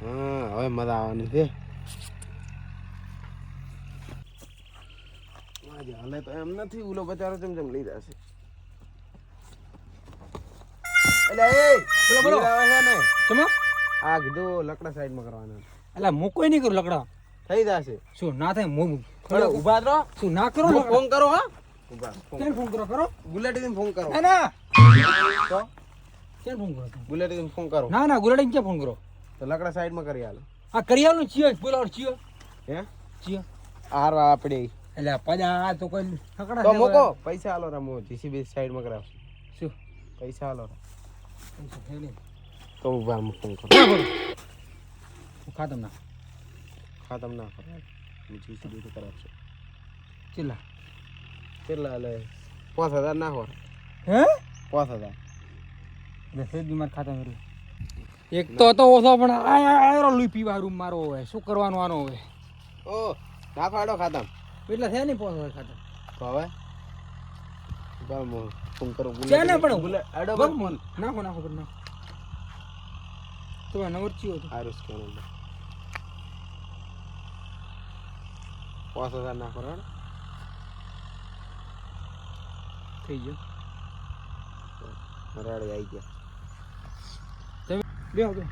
હા હવે મજા આવવાની છે. હાલે તો એમ નથી ઉલો બચારો ચમચમ લઈ જશે. એટલે એ બોલો આવે છે ને તમે આ કીધું લકડા સાઈડમાં કરવાના. એટલે હું કોઈ નહીં કરું લકડા થઈ જશે. શું ના થાય હું ઉભા રહો. શું ના કરો ફોન કરો. હા ઉભા કેમ ફોન કરો બુલેટ ફોન કરો. ના તો કેમ ફોન કરો બુલેટ ફોન કરો. ના ગુલાડી ક્યાં ફોન કરો તો લકડા સાઈડમાં કરી આલો. આ કરિયાનું ચિયો બોલાવ ચિયો હે ચિયો હાર આપડે એટલે પજા તો કોઈ લકડા તો મોકો પૈસા આલો રમો જીસીબી સાઈડમાં કરાવ. શું પૈસા આલો પૈસા છે નહીં તો ઉભા ફોન કરો. ખાતમ ના ખાતમ ના કરો. જીસીબી તો કરાવશે. ચિલ્લા કેટલા લે 5000 નાખો. હે 5000 દસે બીમાર ખાતા મેરું એક તો ઓછો પણ આયરો લુઈ પીવા રૂમ મારો હોય શું કરવાનું આનો હવે ઓ ના ફાડો ખાતમ એટલે છે નહીં પોસ ખાતા તો હવે બરાબર ફોન કરો. ચાલે પણ બુલેટ આડો ફોન નાખો પર નાખો તો નંબર ચિયો હતો આરુસ કે નંબર 5000 નાખો રે થઈ ગયો મરાડી આવી ગયા. બેહો બે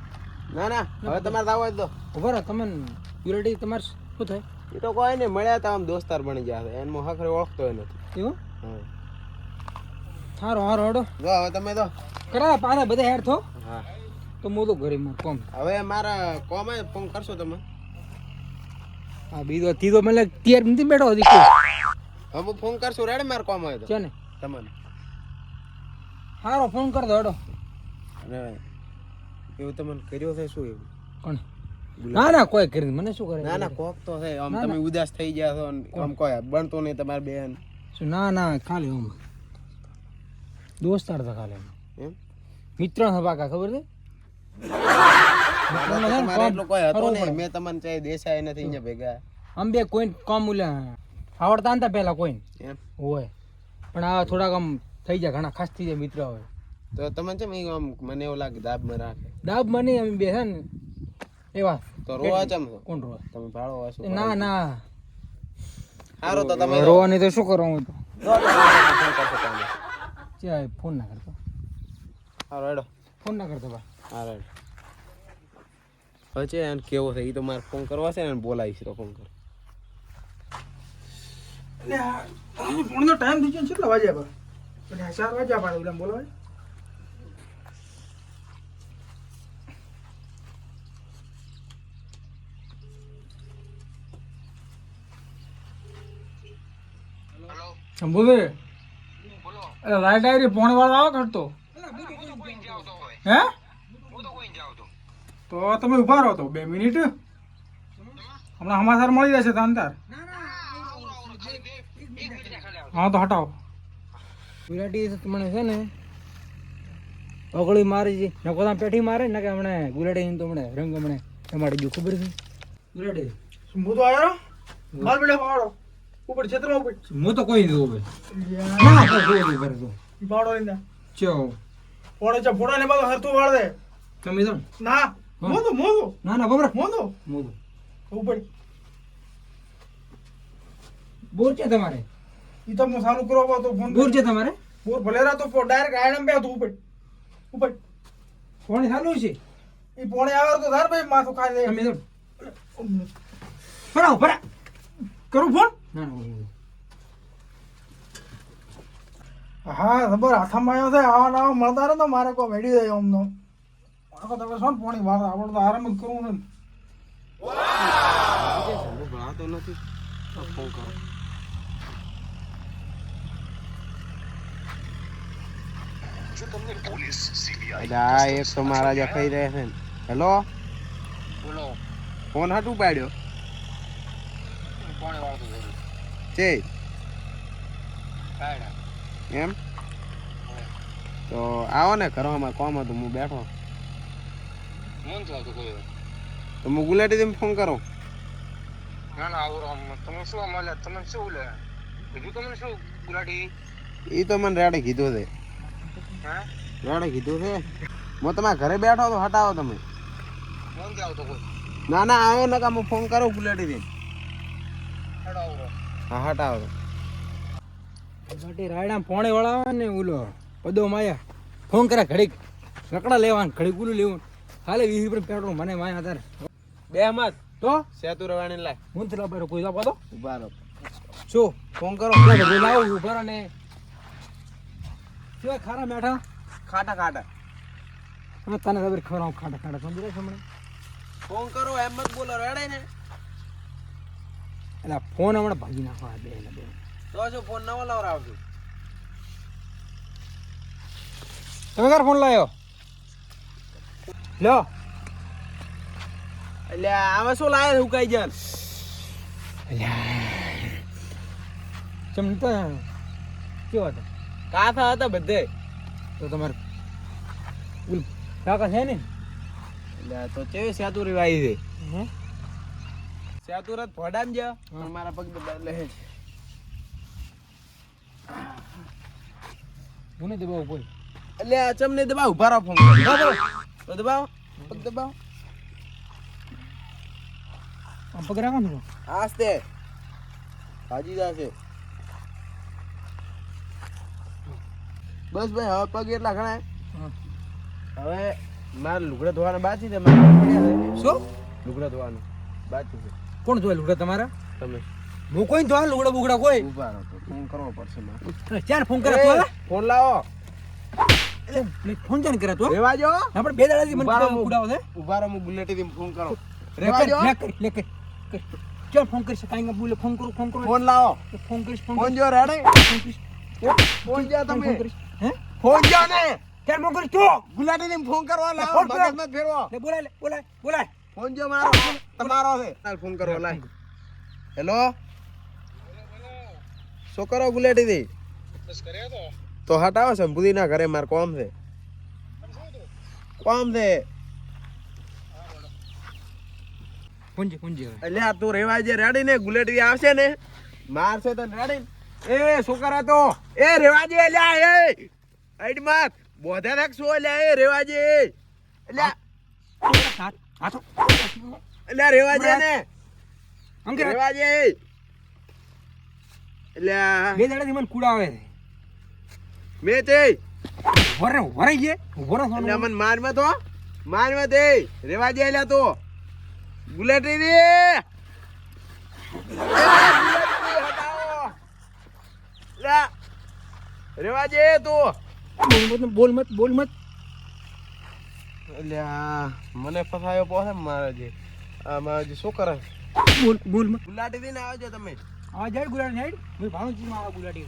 ના ના હવે તમારે આવો જ દો. ઉભા રહો તમે યુનિટી તમારે શું થાય એ તો કોઈ નહીં મળ્યા તો આમ દોસ્તાર બની ગયા એનો હખરે ઓળખતો નથી. એવું હા હારો હડો જો હવે તમે તો કરા પાછા બધા હેર થો હા તો હું તો ઘરે માર કોમ હવે મારા કોમે ફોન કરશો તમે. હા બીજો તીધો મને તિયાર નથી બેઠો હજી કોઈ હવે હું ફોન કરશું રેડે મારા કોમ હોય તો છે ને તમને. હારો ફોન કર દો હડો અને એવું તમને કર્યો છે શું એવું કોણ ના ના કોઈ કરી મને શું કરે ના ના કોક તો છે આમ તમે ઉદાસ થઈ ગયા છો આમ કોઈ બનતો નહીં તમારી બેન શું ના ના ખાલી આમ દોસ્તાર હતા ખાલી એમ મિત્ર હતા ખબર છે તમારે એટલો કોઈ હતો નહીં. મેં તમને ચાહે દેસાય નથી અહીંયા ભેગા આમ બે કોઈ કામ ઉલ્યા આવડતા નતા પેલા કોઈ એમ હોય પણ આ થોડાક આમ થઈ જાય ઘણા ખાસ થઈ જાય મિત્ર હોય તો તમને છે ને આમ મને એવું લાગે દાબમાં રાખે દાબ મને અમે બે છે ને એવા તો રોવા ચમ છો કોણ રોવા તમે ભાડો વાસો ના ના સારું તો તમે રોવાની તો શું કરું હું તો ફોન કરશો તમે. ચાલ ફોન ના કરતો સારું હેડો ફોન ના કરતો બા હા રેડ હવે છે એને કેવો છે એ તો મારે ફોન કરવા છે ને બોલાવીશ તો ફોન કર. ફોન નો ટાઈમ થઈ ગયો કેટલા વાગ્યા બા 4 વાગ્યા પાડે ઓલા બોલાવે બોલે અરે લાઈટ આવી પોણે વાળો આવો કરતો હે તો તમે ઉભા રહો તો 2 મિનિટ હમણાં સમાચાર મળી જશે તાંતાર હા તો હટાવો ગુલાટી તમને છે ને ઓગળી મારી છે નકો તમે પેઠી મારે ને કે હમણે ગુલાટી તો હમણે રંગ હમણે તમારી જો ખબર છે ગુલાટી હું તો આયો માલ બેડે પાડો ઉપર છેતરમાં ઉપર હું તો કોઈ દઉં હવે ના તો જોઈ કરે તો પાડો ઇંદા ચો પોણે ચા પોડા ને બાદ હરતું વાળ દે તમે તો ના મોદો ના ના બબર મોદો ઉપર બોર છે તમારે ઈ તો હું સારું કરવા તો ફોન બોર છે તમારે બોર ભલેરા તો ડાયરેક્ટ આયણમ બે તો ઉપર પોણે ચાલુ છે ઈ પોણે આવે તો ધાર ભાઈ માથું ખાઈ દે તમે તો પરાવ પરા કરું ફોન ના ના હા ખબર હાથમાં આવ્યો છે આવા નવા મળતા ને તો મારે કોઈ મેળી જાય અમનો તમે શું પોણી વાત આપણે તો આરામ જ કરવું ને ભણાતો નથી ફોન કરો. આ એક તો મારા જ્યાં ખાઈ રહ્યા છે ને. હેલો બોલો ફોન હાટું પાડ્યો કોણે વાળતો છે છે કાયડા એમ તો આવો ને ઘરમાં કોમ હતું હું બેઠો મન તો આવતું કોઈ તો હું ગુલાટી ફોન કરું. ના ના આવું તમે શું મળ્યા તમે શું લે કીધું તમને શું ગુલાટી એ તો મને રેડે કીધું છે હે રેડે કીધું છે હું તમારા ઘરે બેઠો તો હટાવો તમે ફોન કે આવતો કોઈ ના ના આવો નકા હું ફોન કરું ગુલાટી થી હેડો આવરો હા હટાવો બાટી રાયડા પોણે વળાવે ને ઓલો પદો માયા ફોન કરે ઘડીક રકડા લેવાનું ઘડીક ઓલું લેવું હાલે 20 રૂપિયા પેટ્રોલ મને માયા તારે બે મત તો સેતુ રવાણી લાય હું તલા પર કોઈ લાપો તો ઉભા રહો શું ફોન કરો બોલાવું ઉભા ને શું ખારા મેઠા ખાટા ખાટા હવે તને ખબર ખવડાવ ખાટા ખાટા સમજે છે હમણાં ફોન કરો એમ મત બોલો રેડે ને એટલે ફોન હમણાં ભાગી નાખવા બે ને બે તો શું ફોન નવો લાવરાવજો તમે ક્યારે ફોન લાવ્યો લો એટલે આમાં શું લાવે ઉકાઈ જાય ચમ તો કેવો હતો કાથા હતા બધે તો તમારે ઉલ કાકા છે ને એટલે તો કેવી સેતુરી વાઈ છે હે સેતુરત ફોડામ જ મારા પગ બદલે છે હું નહીં દબાવું કોઈ એટલે આ ચમને દબાવ ઉભા રહો ફોન તો દબાવ પગ દબાવ આમ પગ રાખવાનું આસ્તે હાજી જાશે બસ ભાઈ હવે પગ એટલા ઘણા હવે મારે લુગડા ધોવાના બાકી છે મારે પડ્યા છે શું લુગડા ધોવાનું બાકી છે કોણ જોયે લુગડા તમારા તમે હું કોઈ ધોવા લુગડા બુગડા કોઈ ઉભા રહો તો ફોન કરવો પડશે મારે ચાર ફોન કરે તો ફોન લાવો ફોન ચાન કરે તો રેવા જો આપણે બે દાડાથી મને ઉડાવો છે ઉભા રહો હું બુલેટી થી ફોન કરો રેવા જો લે કર ચાલ ફોન કરીશ કાઈ ના બોલે ફોન કરું ફોન લાવો ફોન કરીશ ફોન જો રેડે ફોન કરીશ ફોન જો તમે હે ફોન જો ને ચાલ ફોન કરીશ તો બુલેટી થી ફોન કરવા લાવો ફોન કરો. મગજ મત ફેરવો લે બોલાય ફોન જો મારો તમારો છે ચાલ ફોન કરો લાય હેલો શું કરો ગુલેટી થી બસ કર્યા તો હટાવો શંભુદી ના ઘરે માર કોમ છે કોમ છે ફોન જે એટલે આ તું રેવા જે રેડી ને ગુલેટી આવશે ને મારશે તો રેડી એ શું કરે તો એ રેવાજે લ્યા એ આઈડ માત બોધા રાખ શું લ્યા એ રેવાજે એટલે હાથો એટલે રેવાજે ને અંકે રેવાજે એટલે બે દાડાથી મને કુડાવે છે મે તે વરાઈ ગયે એટલે મન મારમાં તે રેવાજે લ્યા તો ગુલેટી રે રેવાજે તું બોલ મત એટલે મને ફસાયો પોસે મારે જે આમાં જે શું કરે બોલ મત ગુલાટી થી આવજો તમે આ જાય ગુલાટી નાઈડ હું ભાણું જી માં ગુલાટી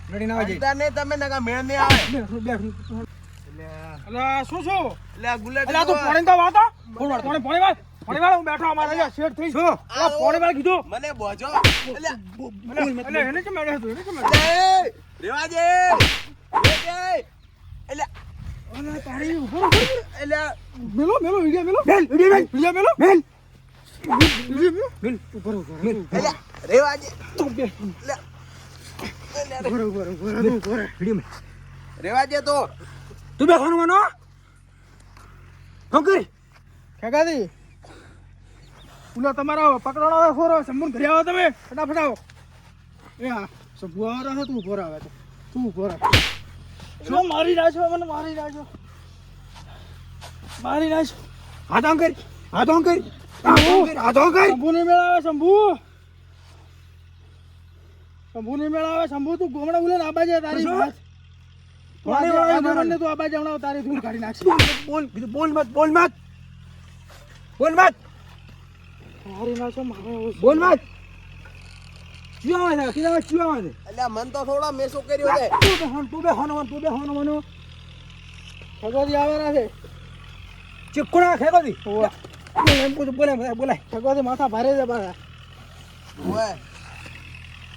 લડી ના આવે અંતર ને તમે નકા મેળ ને આવે બેઠ એટલે અલા શું એટલે આ ગુલાટી અલા તું પાણી તો વાતો ફોન વાળ પાણી વાળ હું બેઠો અમારે અહીંયા શેડ થઈ છો અલા પાણી વાળ કીધું મને બોજો એટલે એટલે એને કે મેળે હતું એને કે મેળે રેવાજે એટલે અલા તારી ઉભો એટલે મેલો વિડિયો મેલો મેલ ઉપર એટલે રેવાજે તું બે એટલે ઉપર વિડિયો રેવાજે તો તું બે ખાનો માનો કરી ખેગાદી પુલા તમારો પકડવાનો ફોરો સમૂહ ઘરે આવો તમે ફટાફટ આવો એ હા સબુઆ રહે તું ઉપર આવે તો તું ઉપર શું મારી નાખો મને મારી નાખો હાથો કરી શંભુ ને મેળાવે શંભુ તું ગોમડા ઉલે આબાજે તારી વાત પાણી વાળા મને તું આબાજે હમણાં તારી ધૂળ કાઢી નાખશે બોલ મત મારી નાખો બોલ મત ક્યાં આવે છે એટલે મન તો થોડા મેસો કર્યો છે તું બે હોનો મનો ભગવતી આવેલા છે ચીકુણા ખેગોતી એમ પૂછ બોલાય ભગવતી માથા ભારે છે બારા ઓય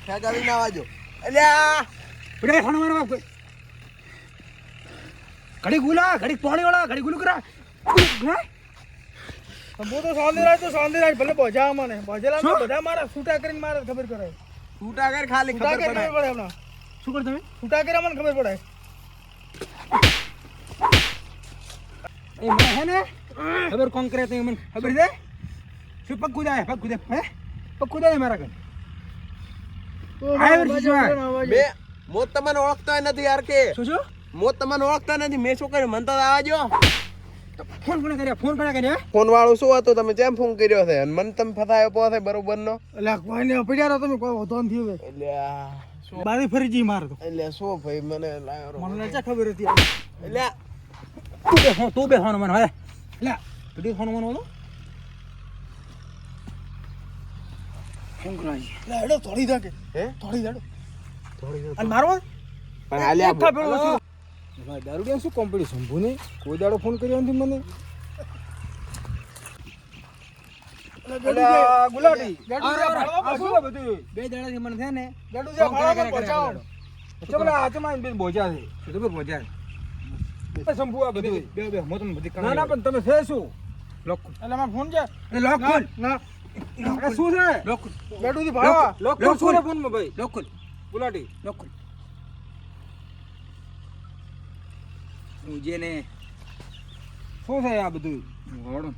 ખેગાવી ના વાજો એટલે આ પડે હોનો મારવા ઘડી ગુલા ઘડી પાણી વાળા ઘડી ગુલું કરા બહુ તો શાંતિ રાજ ભલે બોજા મને બોજેલા બધા મારા છૂટા કરીને મારે ખબર કરે છૂટા કર ખાલી ખબર પડે હમણાં શું કર તમે છૂટા કર્યા મને ખબર પડે એ મને હે ને ખબર કોણ કરે તે મને ખબર છે શું પગ કુદાય હે પગ કુદાય મારા કન આયર શું બે મોત તમને ઓળખતા નથી યાર કે શું મોત તમને ઓળખતા નથી મેં શું કર્યું મને તો આવજો ફોન કોણે કર્યા ફોન વાળું શું હતું તમે કેમ ફોન કર્યો છે અને મને તમે ફસાયો પોસે બરોબર નો એટલે કોઈને પડ્યા તમે કોઈ વધો ન થયું એટલે આ શું બારી ફરી જી માર તો એટલે શું ભાઈ મને લાયો મને ચા ખબર હતી એટલે તું બે ફોન મને હવે લે તું ફોન મને બોલો ફોન કરાઈ લે એડો થોડી દે કે હે થોડી દેડો અને મારવા પણ હાલ્યા એકઠા પેલો છું ભાઈ દારૂ કે શું કોમ્પિટિશન ભૂને કોઈ દાડો ફોન કર્યો નથી મને ગુલાટી બે દાડાથી મને છે ને શંભુ આ બધું બે હું તમને બધી ના ના પણ તમે છે શું લોક એટલે મારો ફોન છે લોક ખોલ ના શું છે લોક બેડું થી ભાળવા લોક ખોલ ફોન માં ભાઈ લોક ખોલ ગુલાટી લોક ખોલ હું જેને શું છે આ બધું હોડો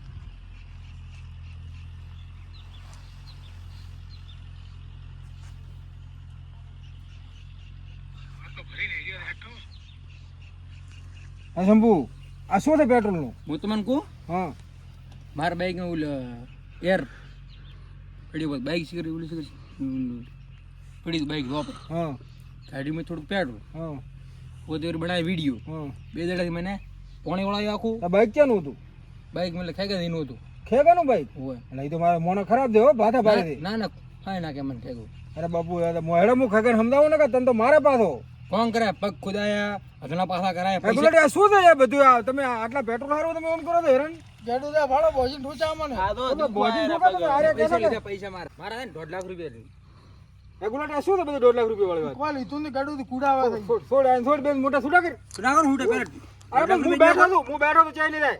હા શંભુ આ શું છે પેટ્રોલ નું હું તમને કહું હા મારા બાઈક નું એર પડી બાઈક સિગરેટ ઓલી સિગરેટ પડી બાઈક વાપર હા ગાડીમાં થોડુંક પેટ્રોલ હા પોતે બનાવી વિડીયો હા બે દાડાથી મને પોણી વળાયું આખું આ બાઈક ક્યાંનું હતું બાઈક મને ખેગા એનું હતું ખેગાનું બાઈક હોય એટલે એ તો મારા મોનો ખરાબ દે હો ભાથા ભાડે ના ના ફાઈ નાખે મને ખેગું અરે બાપુ હેડે હું ખગન સમજાવું ને કે તને તો મારે પાછો કોણ કરાય પગ ખુદાયા હજના પાછા કરાય રેગ્યુલેટર આ શું છે એ બધું આ તમે આટલા પેટ્રોલ હારું તમે એમ કરો તો હેરાન જેડું દે ભાડો ભોજન ઠોચા મને ભોજન ઠોકા તમે આરે પૈસા લીધા પૈસા મારા હે ને 1.5 લાખ રૂપિયા રેગ્યુલેટર શું છે બધું 1.5 લાખ રૂપિયા વાળી વાત કોલ ઈતું ની ગાડું થી કુડાવા છોડ બે મોટા છૂટા કર સુનાગર હુંટે પેલા અરે પણ હું બેઠો તો ચાલી જાય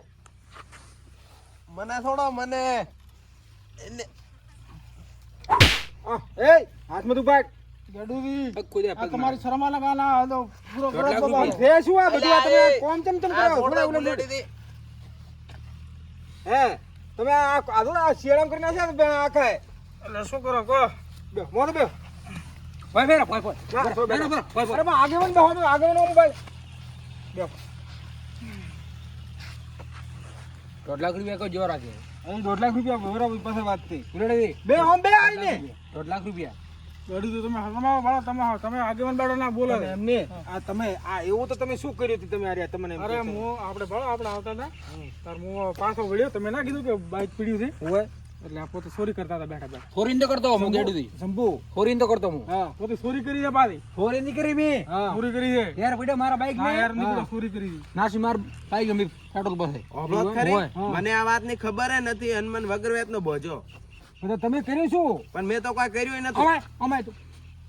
મને થોડો મને એને એ હાથમાં તું બાઈક ગાડું થી પગ ખુદાયા પગ તમારી શરમા લગાના તો પૂરો 1.5 લાખ કરો રૂપિયા. છે શું આ બધું આ તમે કોમ ચમ ચમ આ કરાવો થોડા થોડા ઉલટ ગુલેટી થી હે તમે આ આધો આ શિયાળામ કરી નાખ્યા તો બેન આખા એટલે શું કરો કો બે મોર બે ભાઈ ફેરા ભાઈ ભાઈ ના, બરાબર બરાબર ભાઈ અરે પણ આગેવાન બેહો તો આગેવાન મોબાઈલ બે 1.5 લાખ રૂપિયા કોઈ જોર રાખે અહીં 1.5 લાખ રૂપિયા બરાબર પાસે વાત થઈ ઉલેડે બે હોમ બે આવીને 1.5 લાખ રૂપિયા ગાડી તો તમે હરમાવો ભાડો તમે આગેવાન બાડો ના બોલો એમને આ તમે આ એવું તો તમે શું કર્યું હતું તમે આર્યા તમને અરે હું આપણે ભાડો આપણે આવતા હતા તાર હું પાછો વળ્યો તમે ના કીધું કે બાઈક પીડ્યું છે હોય એટલે આ પોતે ચોરી કરતા હતા બેઠા બેઠા ફોરીન તો કરતો હું ગેડું થી શંભુ ફોરીન તો કરતો હું હા પોતે ચોરી કરી છે પાછી ફોરીન ની કરી મે ચોરી કરી છે યાર પડ્યો મારા બાઈક હા ને યાર નીકળો ચોરી કરી છે નાસી માર બાઈક મે પેટ્રોલ પાસે ઓબળો ખરી હા. મને આ વાતની ખબર ય નથી અને મને વગર વેતનો બોજો એટલે તમે કર્યું શું પણ મેં તો કોઈ કર્યું ય નથી અમાય અમાય તો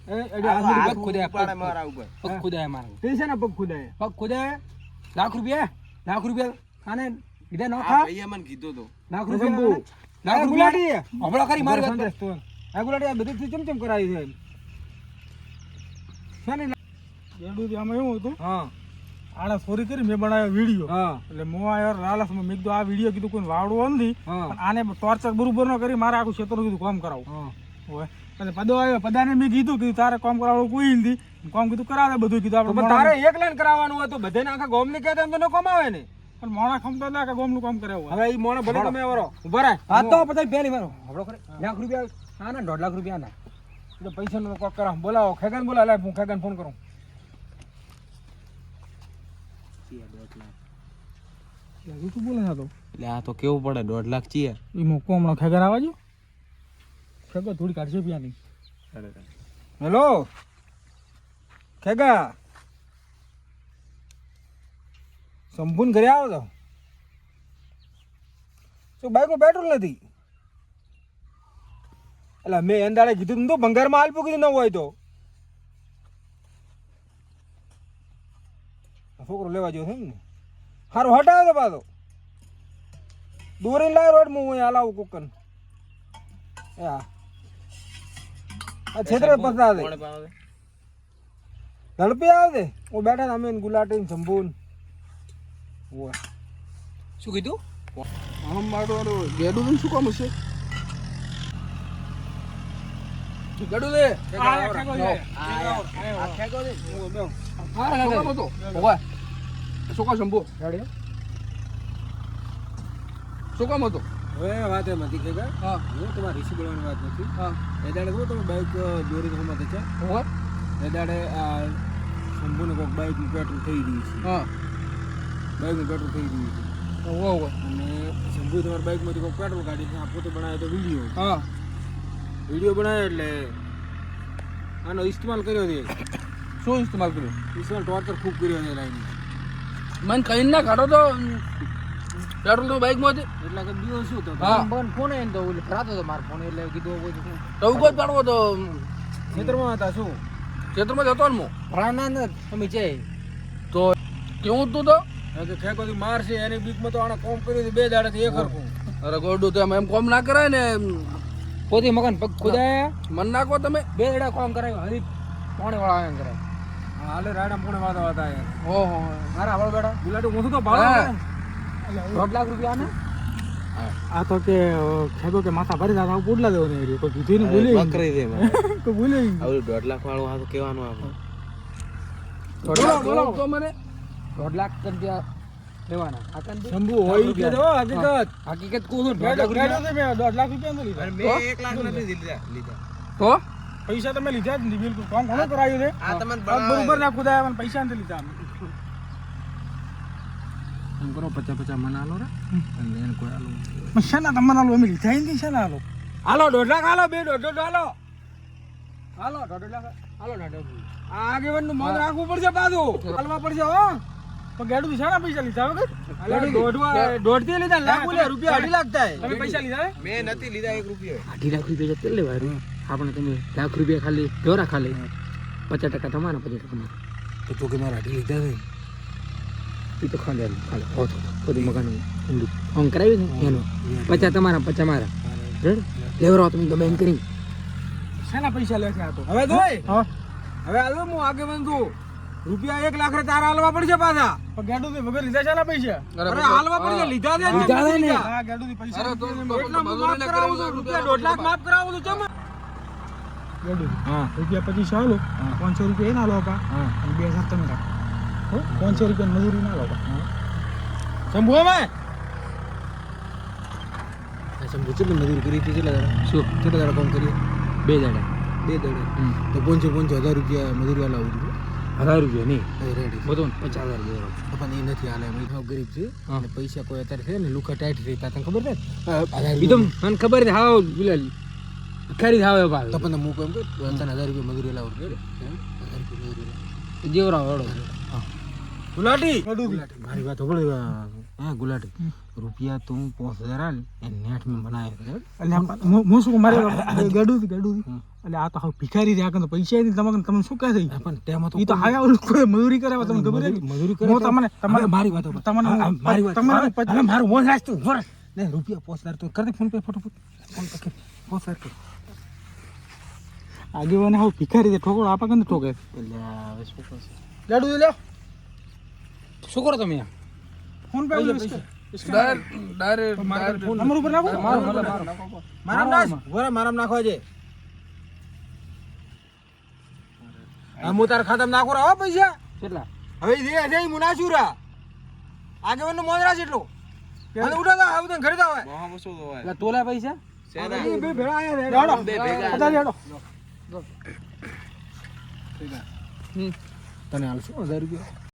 એ આ હાથ હાથ ખુદાયા, ઉપાડે પગ મારા ઉપર પગ ખુદાયા મારા તે છે ને પગ ખુદાય પગ ખુદાયા લાખ રૂપિયા આને લીધા નો આ ખા ભાઈએ મને કીધું હતું લાખ શંભુ રૂપિયા લાખ ગુલાટી રૂપિયા હમણાં કરી મારી વાત સંદેશ તો આ ગુલાટી આ બધી ચમ ચમ કરાવી છે શાની ગેડું આમાં એવું હતું હા આને ચોરી કરી મેં બનાવ્યો વિડીયો હા એટલે હું આ યાર લાલચમાં મેં કીધું આ વિડીયો કીધું કોઈ વાવડું નથી હા પણ આને ટોર્ચર બરોબર ન કરી મારે આખું ક્ષેત્ર કીધું કામ કરાવું હા હોય એટલે પદો આવ્યો પદાને મેં કીધું તારે કામ કરાવવું કોઈ નથી કામ કીધું કરાવે બધું કીધું તો આપણે પણ તારે એક લાઈન કરાવવાનું હતું બધાને આખા ગામ ને કહેતા એમ તો ન કમાવે ને પણ મોણા ખમતા હતા કે ગોમનું કામ કરાવવું હવે ઈ મોણે ભલે તમે આવરો ઉભા રહે હા તો પછી પેલી મારો હમણાં કરે લાખ રૂપિયા હા ના 1.5 લાખ રૂપિયા ના તો પૈસા નો કોક કરા બોલાવો ખેગન બોલા લે હું ખેગન ફોન કરું શું બોલે છે તો એટલે આ તો કેવું પડે 1.5 લાખ ચીએ એમાં કોમનો ખેગર આવવા જો ખેગર થોડી કાઢશે પ્યાની હેલો ખેગા સંપૂર્ણ ઘરે આવો તો શું બાઈકમાં પેટ્રોલ નથી એટલે મેં એંદાડે કીધું તું તો ભંગારમાં હાલ કીધું ન હોય તો છોકરો લેવા જેવો છે ને સારું હટાવો તો પાછો દોરીને લાવ્યો રોડ હું હલાવું કોકન હા આ છેતરે પસરા દે ઝડપી આવે દે હું બેઠા અમે ગુલાટી સંભૂન શું કીધું આમ મારું ગેડું ને શું કામ હશે ગેડું દે આ ઠેકો છે. શું કામ શંભુ શું કામ હતો હવે વાત એમ હતી કે હા હું તમારે ઋષિ બોલવાની વાત નથી હા એ દાડે કહું તમે બાઇક દોરી રમત છે હોવા એ દાડે આ શંભુને કોઈક બાઇકનું પેટ્રોલ થઈ રહ્યું છે હા બાઇકનું પેટ્રોલ થઈ રહ્યું છે હોવા અને શંભુ તમારી બાઇકમાંથી કોઈક પેટ્રોલ કાઢી આ પોતે બનાવ્યો તો વિડીયો હા બનાવ્યો એટલે આનો ઇસ્તેમાલ કર્યો છે શું ઇસ્તેમાલ કર્યો ઇસ્તેમાલ ટોર્ચર ખૂબ કર્યો છે લાઈન મને કઈ ના કાઢો તો પેટ્રોલ તો બાઇક માંથી એટલે કે બીજો શું તો હા ફોન એને તો રાતો તો મારો ફોન એટલે કીધું તો કોઈ પાડવો તો ખેતરમાં હતા શું ક્ષેત્રમાં જતો ને હું પ્રાણા તમે છે તો કેવું તું તો કે ઠેકોથી મારશે એની બીકમાં તો આને કોમ કર્યું છે 2 દાડાથી એક હરખું અરે ગોડું તો એમ કોમ ના કરાય ને પોતે મકાન પગ ખુદાયા મન નાખો તમે 2 દાડા કોમ કરાયો હરી પોણે વાળા આયા કરાય હાલે રાડા પોણે વાળા હતા યાર ઓહો મારા આવળ બેટા ગુલાટો હું તો હા. ભાડો 2 લાખ રૂપિયા ને આ તો કે ખેતો કે માથા ભરી દાદા પોડલા દેવો ને કોઈ કીધું ને બોલી બકરી દે તો બોલે આવું 1.5 લાખ વાળું આ તો કહેવાનું આપણે બોલો તો મને 2 લાખ રૂપિયા લેવાના આકન શંભુ હોય કે તો હકીકત હકીકત કહું છું 2 લાખ રૂપિયા મેં 1.5 લાખ રૂપિયા લીધા મેં 1 લાખ નથી લીધા તો પૈસા તમે લીધા જ નથી બિલકુલ કામ ઘણો કરાયું છે આ તમને બરોબર ના ખુદાયા મને પૈસા નથી લીધા એમ કરો 50 મના આલો રે અને એને કોઈ આલો શાના તમને આલો અમે લીધા નથી શાના આલો હાલો 1.5 લાખ હાલો 2.5 હાલો હાલો 1.5 લાખ હાલો 1.5 આ આગેવાનનું મોન રાખવું પડશે પાછું હાલવા પડશે હો પણ ગાડું શાના પૈસા લીધા વગર દોઢથી લીધા લાખ બોલે રૂપિયા 2.5 લાખ થાય તમે પૈસા લીધા હે? મેં નથી લીધા 1 રૂપિયો 2.5 લાખ રૂપિયા જતે લેવાય આપણે તમે લાખ રૂપિયા ખાલી જોરા ખાલી 50% તમારા 50% મારા તો તું કે મારા 2.5 લીધા ને એ તો ખાલી ખાલી હોતો બધું મકાન ઊંડું ઓન કરાવી ને એનો 50 તમારા 50 મારા રેડ લેવરો તમે ગમે એમ કરી શાના પૈસા લે છે આ તો હવે જોઈ હા હવે હાલો હું આગેવાન છું રૂપિયા 1 લાખ રે તારા હાલવા પડશે પાછા પણ ગાડું થી વગર લીધા શાના પૈસા અરે હાલવા પડશે લીધા દે ને હા ગાડું થી પૈસા અરે તો એટલા માફ કરાવું છું રૂપિયા 1.5 લાખ માફ કરાવું છું ચમ ગાડું હા રૂપિયા 25 આલો 500 રૂપિયા એ ના લો પા હા અને 2000 તમે રાખો હો 500 રૂપિયા મજૂરી ના લો પા શંભુ અમે શંભુ ચેટલી મજૂરી કરી હતી કેટલા દાડા શું કેટલા દાડા કામ કરી 2 દાડા 2 દાડા તો 500 રૂપિયા મજૂરી વાળા આવું છું 1000 રૂપિયા નહીં રેડી બધું 50,000 દેવાનો પણ એ નથી હાલે અમે ભાવ ગરીબ છે અને પૈસા કોઈ અત્યારે છે ને લુખા ટાઈટ થઈ તને ખબર છે એકદમ મને ખબર છે હાવ બિલાલ ખરી હાવ ભાવ તો પણ હું કેમ કે તને 1000 રૂપિયા મજૂરી લાવું રે 1000 રૂપિયા મજૂરી જેવરા વાળો ગુલાટી મારી વાત સાંભળ હા ગુલાટી રૂપિયા તું 5000 આલ એ નેટ મે બનાવ્યો એટલે હું શું મારે ગાડું થી એટલે આ તો હાવ ભિખારી છે આ તો પૈસા નથી તમને શું કહે છે પણ તેમાં તો ઈ તો આયા ઓલું કોઈ મજૂરી કરે તમને ખબર છે મજૂરી કરે હું તમને મારી વાત તમને મારી વાત તમને અરે મારું મોન રાખ તું વર ને રૂપિયા 5000 તો કર દે PhonePe photo PhonePe 5000 કર આગેવાને હાવ ભિખારી છે ઠોકરો આપા કંદ ઠોકે એટલે હવે શું કરશે ગાડું લે શું કરો તમે ફોન પે ડાયરેક્ટ નંબર ઉપર નાખો મારામ નાખવા છે હું તારા ખાતામાં નાખો રહો પૈસા કેટલા હવે જે છે હું નાચું રા આગેવાનનું મોન રાખ એટલું અને ઉઠા હવે તને ઘરે જાવ એટલે તોલા પૈસા બે ભેળા આયા બે ભેગા હેડો તને હાલ શું 1000 રૂપિયા